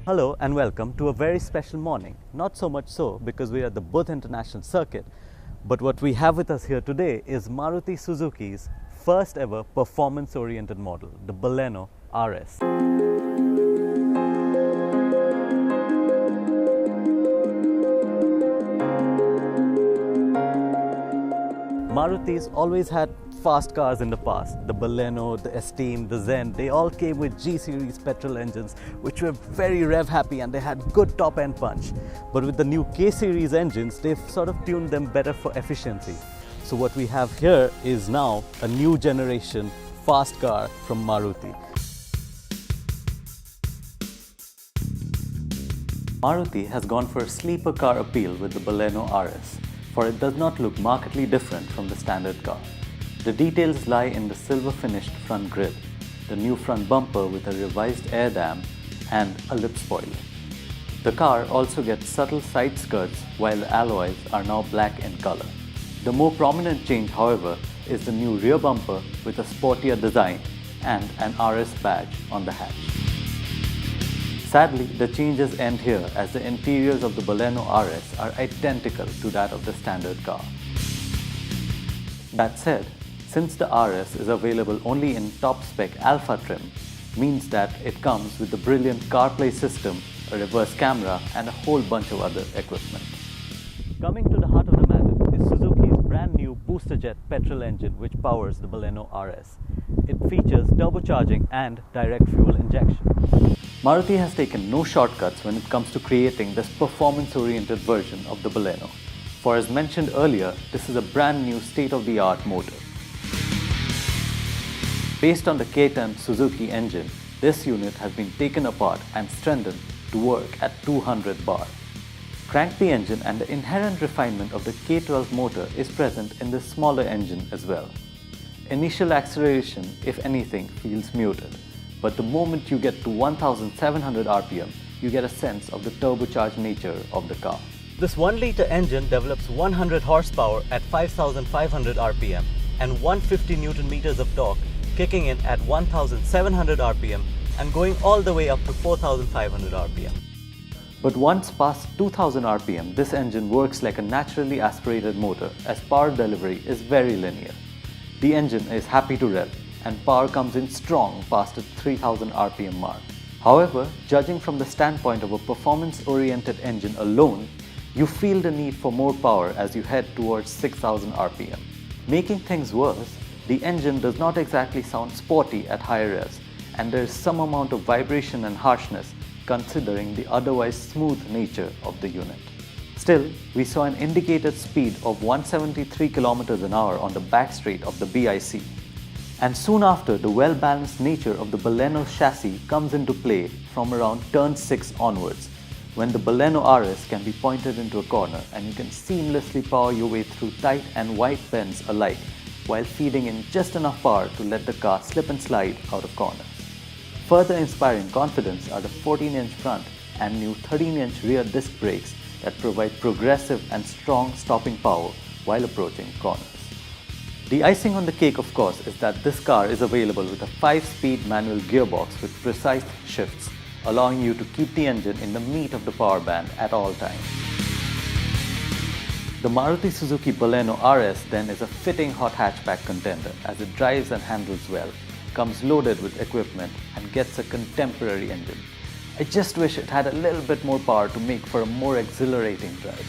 Hello and welcome to a very special morning. Not so much so because we are at the Buddh International Circuit, but what we have with us here today is Maruti Suzuki's first ever performance-oriented model, the Baleno RS. Maruti's always had fast cars in the past. The Baleno, the Esteem, the Zen, they all came with G-series petrol engines which were very rev happy and they had good top end punch. But with the new K-series engines, they've sort of tuned them better for efficiency. So what we have here is now a new generation fast car from Maruti. Maruti has gone for a sleeper car appeal with the Baleno RS, for it does not look markedly different from the standard car. The details lie in the silver finished front grille, the new front bumper with a revised air dam and a lip spoiler. The car also gets subtle side skirts while the alloys are now black in color. The more prominent change, however, is the new rear bumper with a sportier design and an RS badge on the hatch. Sadly, the changes end here as the interiors of the Baleno RS are identical to that of the standard car. That said, since the RS is available only in top-spec Alpha trim, means that it comes with the brilliant CarPlay system, a reverse camera and a whole bunch of other equipment. Coming to the heart of the matter is Suzuki's brand new booster jet petrol engine which powers the Baleno RS. It features turbocharging and direct fuel injection. Maruti has taken no shortcuts when it comes to creating this performance-oriented version of the Baleno. For as mentioned earlier, this is a brand new state-of-the-art motor. Based on the K10 Suzuki engine, this unit has been taken apart and strengthened to work at 200 bar. Crank the engine and the inherent refinement of the K12 motor is present in this smaller engine as well. Initial acceleration, if anything, feels muted. But the moment you get to 1700 RPM, you get a sense of the turbocharged nature of the car. This 1-litre engine develops 100 horsepower at 5500 RPM and 150 Newton meters of torque, kicking in at 1700 RPM and going all the way up to 4500 RPM. But once past 2000 RPM, this engine works like a naturally aspirated motor as power delivery is very linear. The engine is happy to rev, and power comes in strong past the 3000 RPM mark. However, judging from the standpoint of a performance-oriented engine alone, you feel the need for more power as you head towards 6000 RPM. Making things worse, the engine does not exactly sound sporty at higher revs, and there is some amount of vibration and harshness considering the otherwise smooth nature of the unit. Still, we saw an indicated speed of 173 km/h on the back straight of the BIC. And soon after, the well-balanced nature of the Baleno chassis comes into play from around turn 6 onwards, when the Baleno RS can be pointed into a corner and you can seamlessly power your way through tight and wide bends alike while feeding in just enough power to let the car slip and slide out of corners. Further inspiring confidence are the 14-inch front and new 13-inch rear disc brakes that provide progressive and strong stopping power while approaching corners. The icing on the cake, of course, is that this car is available with a 5-speed manual gearbox with precise shifts, allowing you to keep the engine in the meat of the power band at all times. The Maruti Suzuki Baleno RS then is a fitting hot hatchback contender as it drives and handles well, comes loaded with equipment and gets a contemporary engine. I just wish it had a little bit more power to make for a more exhilarating drive.